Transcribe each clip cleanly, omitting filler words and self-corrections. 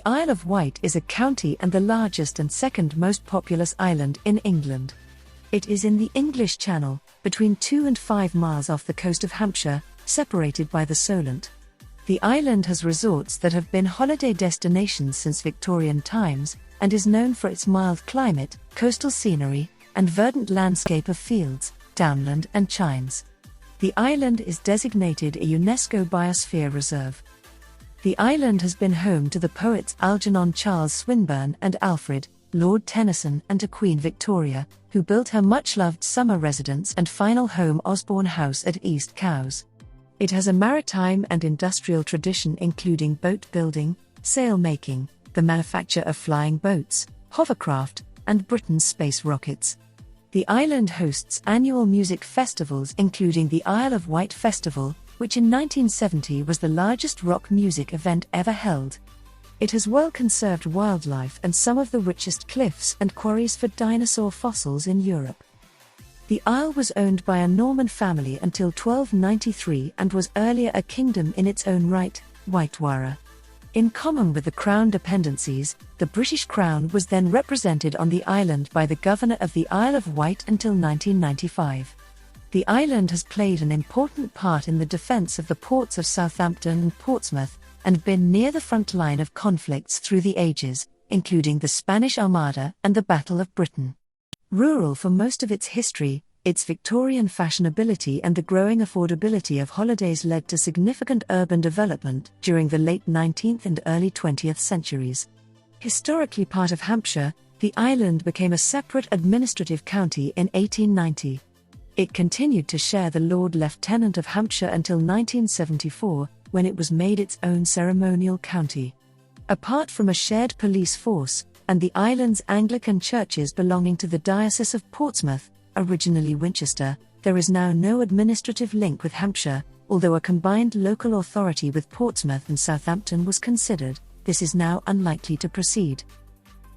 Isle of Wight is a county and the largest and second most populous island in England. It is in the English Channel, between 2 and 5 miles off the coast of Hampshire, separated by the Solent. The island has resorts that have been holiday destinations since Victorian times, and is known for its mild climate, coastal scenery, and verdant landscape of fields, downland and chines. The island is designated a UNESCO Biosphere Reserve. The island has been home to the poets Algernon Charles Swinburne and Alfred, Lord Tennyson, and to Queen Victoria, who built her much-loved summer residence and final home Osborne House at East Cowes. It has a maritime and industrial tradition including boat building, sail-making, the manufacture of flying boats, hovercraft, and Britain's space rockets. The island hosts annual music festivals including the Isle of Wight Festival, which in 1970 was the largest rock music event ever held. It has well-conserved wildlife and some of the richest cliffs and quarries for dinosaur fossils in Europe. The isle was owned by a Norman family until 1293 and was earlier a kingdom in its own right, Wightwarra. In common with the Crown dependencies, the British Crown was then represented on the island by the Governor of the Isle of Wight until 1995. The island has played an important part in the defence of the ports of Southampton and Portsmouth, and been near the front line of conflicts through the ages, including the Spanish Armada and the Battle of Britain. Rural for most of its history, its Victorian fashionability and the growing affordability of holidays led to significant urban development during the late 19th and early 20th centuries. Historically part of Hampshire, the island became a separate administrative county in 1890. It continued to share the Lord Lieutenant of Hampshire until 1974, when it was made its own ceremonial county. Apart from a shared police force, and the island's Anglican churches belonging to the Diocese of Portsmouth, originally Winchester, there is now no administrative link with Hampshire, although a combined local authority with Portsmouth and Southampton was considered. This is now unlikely to proceed.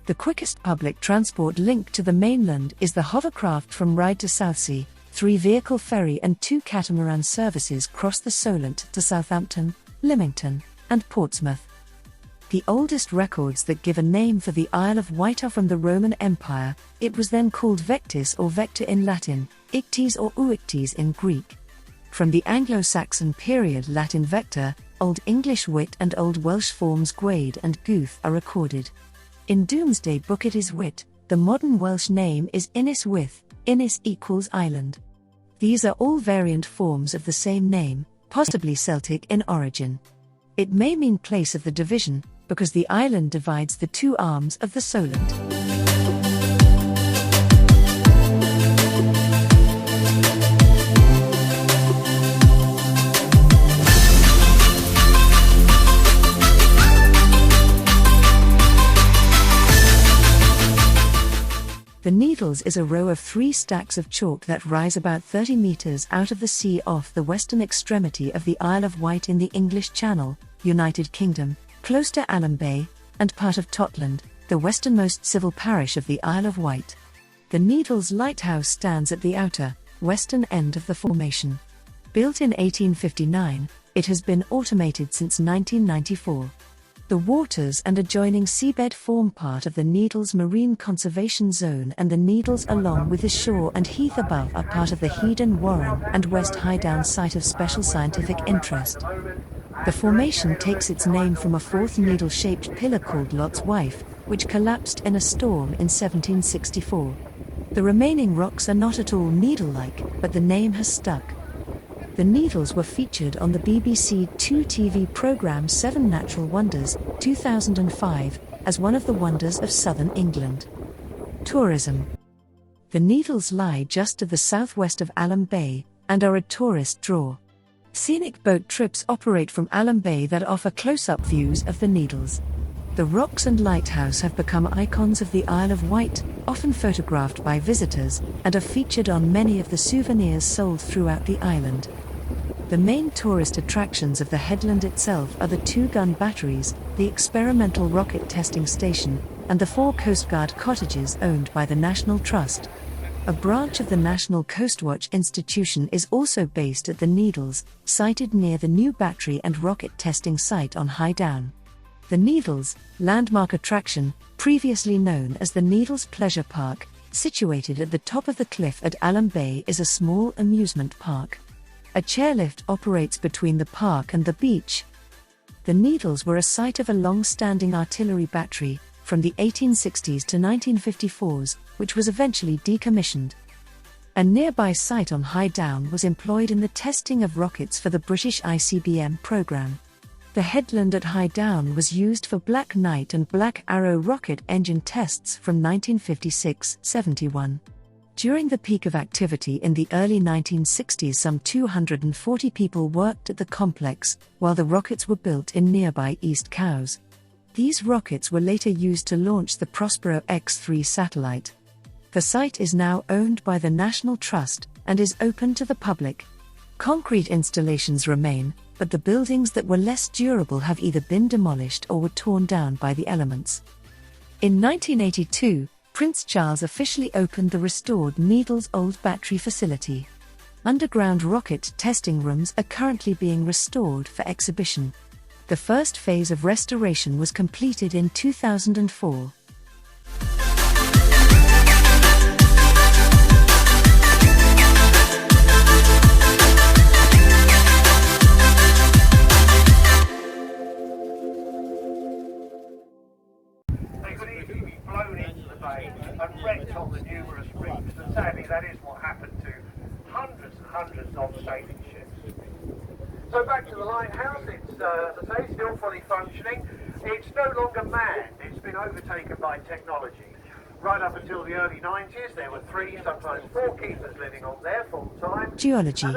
The quickest public transport link to the mainland is the hovercraft from Ryde to Southsea. 3-vehicle ferry and 2 catamaran services cross the Solent to Southampton, Lymington, and Portsmouth. The oldest records that give a name for the Isle of Wight are from the Roman Empire. It was then called Vectis or Vector in Latin, Ictis or Uictis in Greek. From the Anglo-Saxon period Latin vector, Old English wit and Old Welsh forms gwaed and guth are recorded. In Domesday Book it is wit, the modern Welsh name is Innis Wyth, Innis equals island. These are all variant forms of the same name, possibly Celtic in origin. It may mean place of the division, because the island divides the 2 arms of the Solent. The Needles is a row of 3 stacks of chalk that rise about 30 metres out of the sea off the western extremity of the Isle of Wight in the English Channel, United Kingdom, close to Alum Bay, and part of Totland, the westernmost civil parish of the Isle of Wight. The Needles Lighthouse stands at the outer, western end of the formation. Built in 1859, it has been automated since 1994. The waters and adjoining seabed form part of the Needles Marine Conservation Zone, and the Needles along with the shore and heath above are part of the Headon Warren and West Highdown Site of Special Scientific Interest. The formation takes its name from a 4th needle-shaped pillar called Lot's Wife, which collapsed in a storm in 1764. The remaining rocks are not at all needle-like, but the name has stuck. The Needles were featured on the BBC 2 TV programme 7 Natural Wonders, 2005, as one of the wonders of southern England. Tourism. The Needles lie just to the southwest of Alum Bay, and are a tourist draw. Scenic boat trips operate from Alum Bay that offer close-up views of the Needles. The rocks and lighthouse have become icons of the Isle of Wight, often photographed by visitors, and are featured on many of the souvenirs sold throughout the island. The main tourist attractions of the headland itself are the 2 gun batteries, the experimental rocket testing station, and the 4 Coast Guard cottages owned by the National Trust. A branch of the National Coastwatch Institution is also based at the Needles, sited near the new battery and rocket testing site on High Down. The Needles, landmark attraction, previously known as the Needles Pleasure Park, situated at the top of the cliff at Alum Bay, is a small amusement park. A chairlift operates between the park and the beach. The Needles were a site of a long-standing artillery battery from the 1860s to 1954s, which was eventually decommissioned. A nearby site on High Down was employed in the testing of rockets for the British ICBM program. The headland at High Down was used for Black Knight and Black Arrow rocket engine tests from 1956-71. During the peak of activity in the early 1960s, some 240 people worked at the complex, while the rockets were built in nearby East Cowes. These rockets were later used to launch the Prospero X-3 satellite. The site is now owned by the National Trust and is open to the public. Concrete installations remain, but the buildings that were less durable have either been demolished or were torn down by the elements. In 1982, Prince Charles officially opened the restored Needles Old Battery facility. Underground rocket testing rooms are currently being restored for exhibition. The first phase of restoration was completed in 2004. And wrecked on the numerous reefs, and sadly that is what happened to hundreds and hundreds of sailing ships. So back to the lighthouse, it's, as I say, still fully functioning. It's no longer manned, it's been overtaken by technology. Right up until the early 90s, there were 3, sometimes 4 keepers living on there full time. Geology.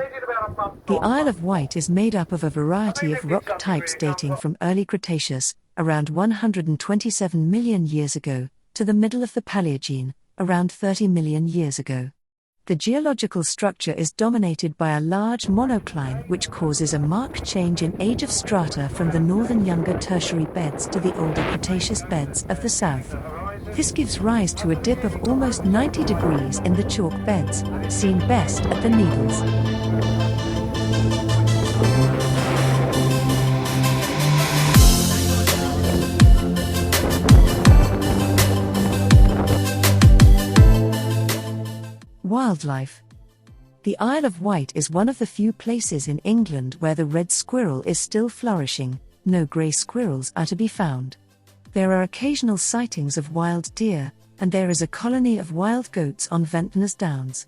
The Isle of Wight is made up of a variety of rock types dating from early Cretaceous, around 127 million years ago, to the middle of the Paleogene, around 30 million years ago. The geological structure is dominated by a large monocline which causes a marked change in age of strata from the northern younger tertiary beds to the older Cretaceous beds of the south. This gives rise to a dip of almost 90 degrees in the chalk beds, seen best at the Needles. Wildlife. The Isle of Wight is one of the few places in England where the red squirrel is still flourishing. No grey squirrels are to be found. There are occasional sightings of wild deer, and there is a colony of wild goats on Ventnor's Downs.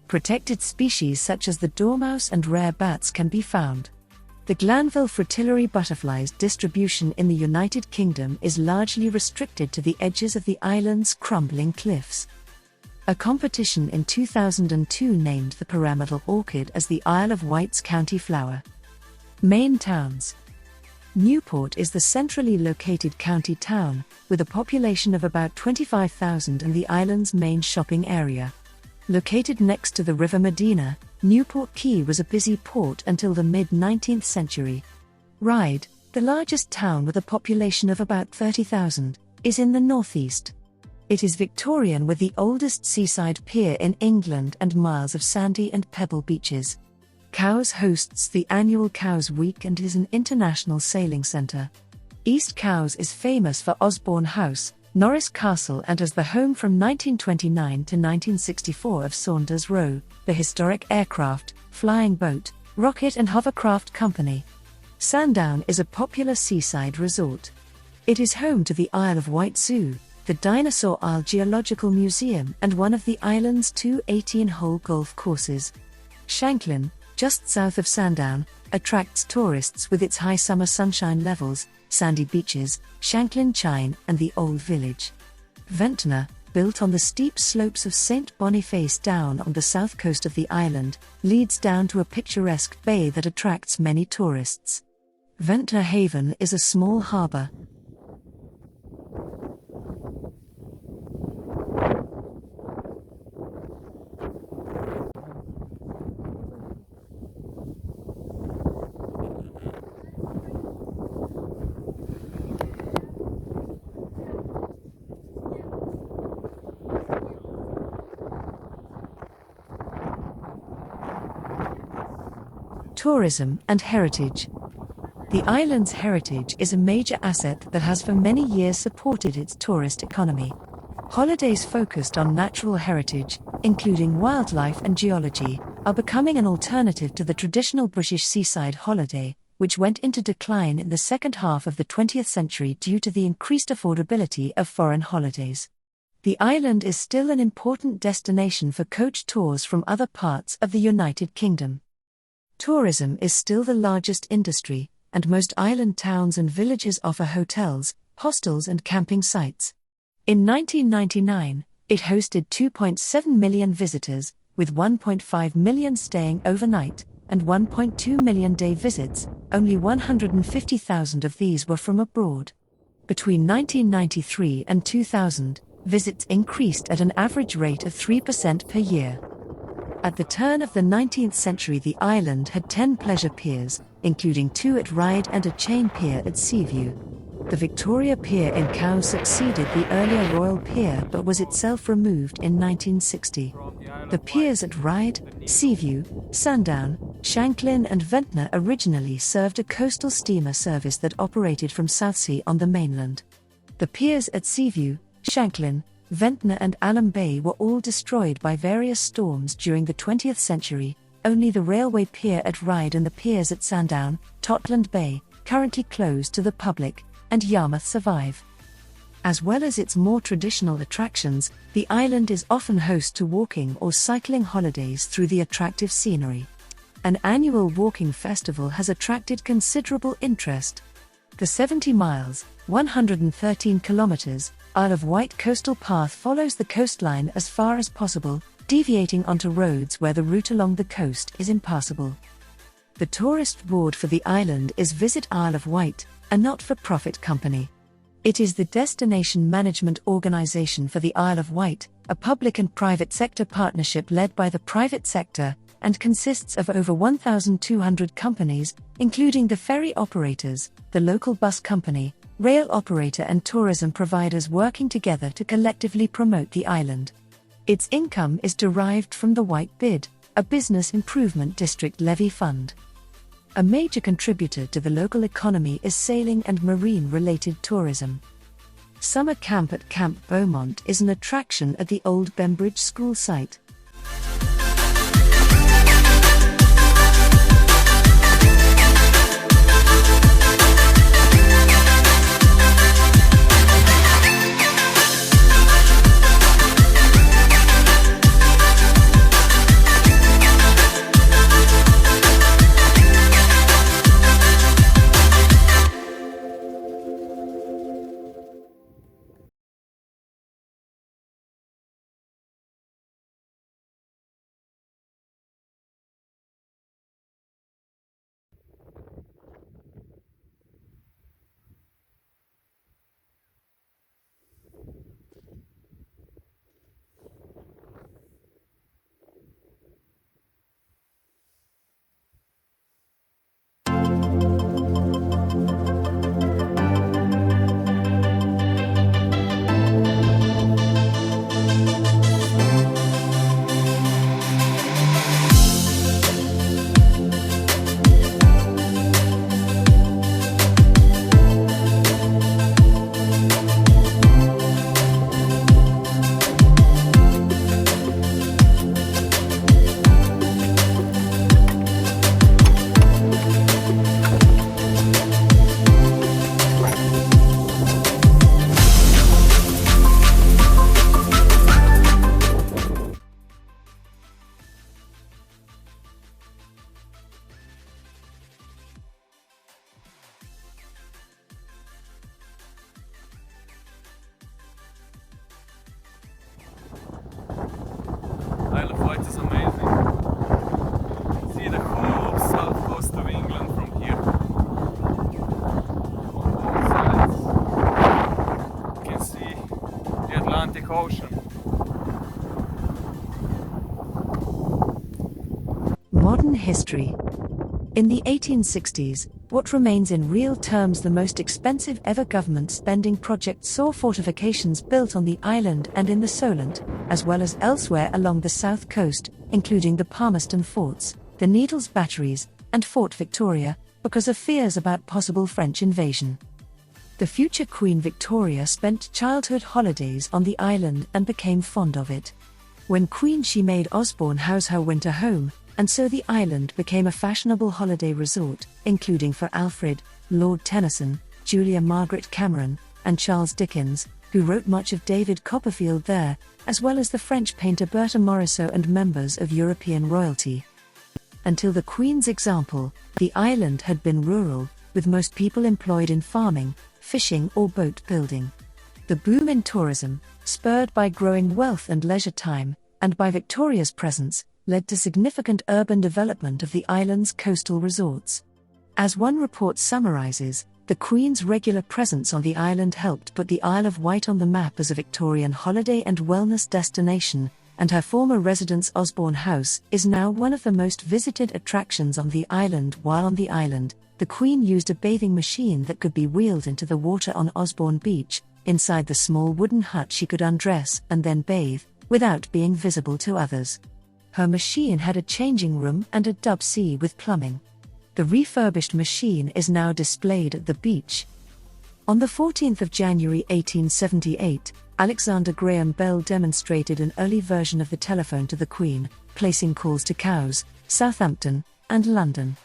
Protected species such as the dormouse and rare bats can be found. The Glanville fritillary butterfly's distribution in the United Kingdom is largely restricted to the edges of the island's crumbling cliffs. A competition in 2002 named the pyramidal orchid as the Isle of Wight's county flower. Main towns. Newport is the centrally located county town, with a population of about 25,000 and the island's main shopping area. Located next to the River Medina, Newport Quay was a busy port until the mid-19th century. Ryde, the largest town with a population of about 30,000, is in the northeast. It is Victorian with the oldest seaside pier in England and miles of sandy and pebble beaches. Cowes hosts the annual Cowes Week and is an international sailing centre. East Cowes is famous for Osborne House, Norris Castle, and as the home from 1929 to 1964 of Saunders Row, the historic aircraft, flying boat, rocket and hovercraft company. Sandown is a popular seaside resort. It is home to the Isle of Wight Zoo, the Dinosaur Isle Geological Museum, and one of the island's 2 18-hole golf courses. Shanklin, just south of Sandown, attracts tourists with its high summer sunshine levels, sandy beaches, Shanklin Chine, and the Old Village. Ventnor, built on the steep slopes of St. Boniface Down on the south coast of the island, leads down to a picturesque bay that attracts many tourists. Ventnor Haven is a small harbour. Tourism and heritage. The island's heritage is a major asset that has for many years supported its tourist economy. Holidays focused on natural heritage, including wildlife and geology, are becoming an alternative to the traditional British seaside holiday, which went into decline in the second half of the 20th century due to the increased affordability of foreign holidays. The island is still an important destination for coach tours from other parts of the United Kingdom. Tourism is still the largest industry, and most island towns and villages offer hotels, hostels and camping sites. In 1999, it hosted 2.7 million visitors, with 1.5 million staying overnight, and 1.2 million day visits. Only 150,000 of these were from abroad. Between 1993 and 2000, visits increased at an average rate of 3% per year. At the turn of the 19th century, the island had 10 pleasure piers, including 2 at Ryde and a chain pier at Seaview. The Victoria Pier in Cowes succeeded the earlier Royal Pier but was itself removed in 1960. The piers at Ryde, Seaview, Sandown, Shanklin and Ventnor originally served a coastal steamer service that operated from Southsea on the mainland. The piers at Seaview, Shanklin, Ventnor and Alum Bay were all destroyed by various storms during the 20th century. Only the railway pier at Ryde and the piers at Sandown, Totland Bay, currently closed to the public, and Yarmouth survive. As well as its more traditional attractions, the island is often host to walking or cycling holidays through the attractive scenery. An annual walking festival has attracted considerable interest. The 70 miles, 113 kilometers, Isle of Wight coastal path follows the coastline as far as possible, deviating onto roads where the route along the coast is impassable. The tourist board for the island is Visit Isle of Wight, a not-for-profit company. It is the destination management organization for the Isle of Wight, a public and private sector partnership led by the private sector, and consists of over 1,200 companies, including the ferry operators, the local bus company, rail operator and tourism providers working together to collectively promote the island. Its income is derived from the Wight Bid, a business improvement district levy fund. A major contributor to the local economy is sailing and marine-related tourism. Summer camp at Camp Beaumont is an attraction at the old Bembridge School site. Isle of Wight is amazing. See the whole south coast of England from here. On both sides. You can see the Atlantic Ocean. Modern history. In the 1860s, what remains in real terms the most expensive ever government spending project saw fortifications built on the island and in the Solent, as well as elsewhere along the south coast, including the Palmerston Forts, the Needles Batteries, and Fort Victoria, because of fears about possible French invasion. The future Queen Victoria spent childhood holidays on the island and became fond of it. When Queen, she made Osborne House her winter home, and so the island became a fashionable holiday resort, including for Alfred, Lord Tennyson, Julia Margaret Cameron, and Charles Dickens, who wrote much of David Copperfield there, as well as the French painter Berthe Morisot and members of European royalty. Until the Queen's example, the island had been rural, with most people employed in farming, fishing or boat building. The boom in tourism, spurred by growing wealth and leisure time, and by Victoria's presence, led to significant urban development of the island's coastal resorts. As one report summarizes, the Queen's regular presence on the island helped put the Isle of Wight on the map as a Victorian holiday and wellness destination, and her former residence Osborne House is now one of the most visited attractions on the island. While on the island, the Queen used a bathing machine that could be wheeled into the water on Osborne Beach. Inside the small wooden hut she could undress and then bathe, without being visible to others. Her machine had a changing room and a dub sea with plumbing. The refurbished machine is now displayed at the beach. On the 14th of January 1878, Alexander Graham Bell demonstrated an early version of the telephone to the Queen, placing calls to Cowes, Southampton, and London.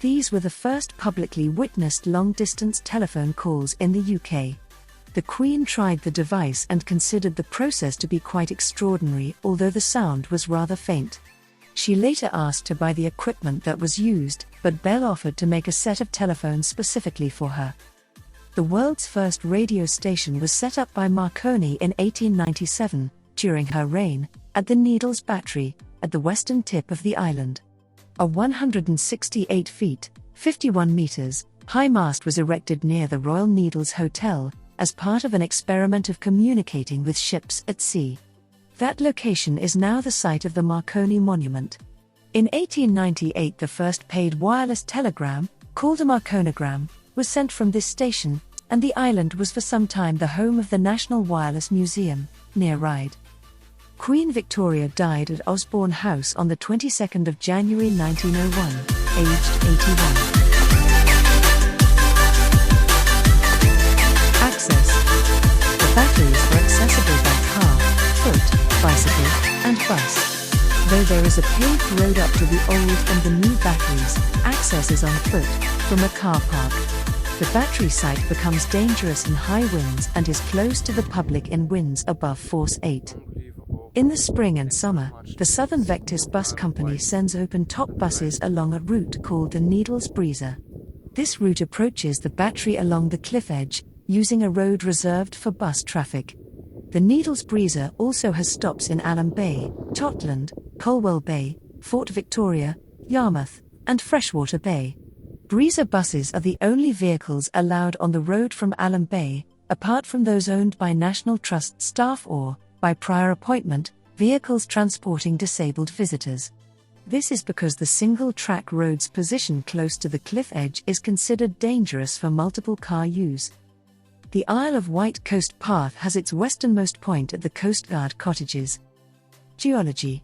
These were the first publicly witnessed long-distance telephone calls in the UK. The Queen tried the device and considered the process to be quite extraordinary, although the sound was rather faint. She later asked to buy the equipment that was used, but Bell offered to make a set of telephones specifically for her. The world's first radio station was set up by Marconi in 1897, during her reign, at the Needles Battery, at the western tip of the island. A 168 feet, 51 meters, high mast was erected near the Royal Needles Hotel, as part of an experiment of communicating with ships at sea. That location is now the site of the Marconi Monument. In 1898, the first paid wireless telegram, called a Marconigram, was sent from this station, and the island was for some time the home of the National Wireless Museum, near Ryde. Queen Victoria died at Osborne House on the 22nd of January 1901, aged 81. Access. The batteries are accessible by car, foot, bicycle, and bus. Though there is a paved road up to the old and the new batteries, access is on foot, from a car park. The battery site becomes dangerous in high winds and is closed to the public in winds above force 8. In the spring and summer, the Southern Vectis Bus Company sends open-top buses along a route called the Needles Breezer. This route approaches the battery along the cliff edge, using a road reserved for bus traffic. The Needles Breezer also has stops in Alum Bay, Totland, Colwell Bay, Fort Victoria, Yarmouth, and Freshwater Bay. Breezer buses are the only vehicles allowed on the road from Alum Bay, apart from those owned by National Trust staff or, by prior appointment, vehicles transporting disabled visitors. This is because the single-track road's position close to the cliff edge is considered dangerous for multiple car use. The Isle of Wight Coast Path has its westernmost point at the Coastguard Cottages. Geology.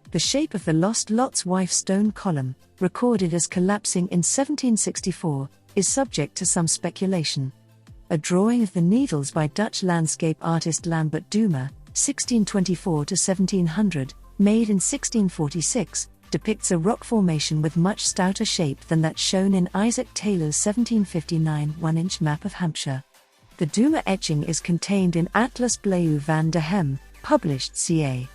The shape of the lost Lot's wife stone column, recorded as collapsing in 1764, is subject to some speculation. A drawing of the Needles by Dutch landscape artist Lambert Dumas, 1624–1700, made in 1646, depicts a rock formation with much stouter shape than that shown in Isaac Taylor's 1759 1-inch map of Hampshire. The Dumas etching is contained in Atlas Blaeu van de Hem, published ca.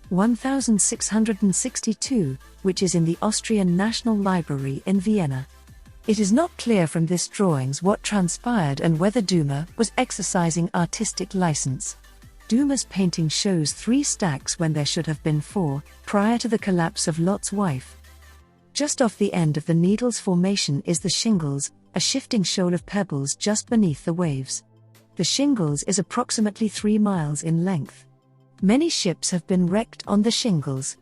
1662, which is in the Austrian National Library in Vienna. It is not clear from this drawings what transpired and whether Dumas was exercising artistic license. Dumas' painting shows 3 stacks when there should have been 4, prior to the collapse of Lot's wife. Just off the end of the Needles formation is the Shingles, a shifting shoal of pebbles just beneath the waves. The Shingles is approximately 3 miles in length. Many ships have been wrecked on the Shingles.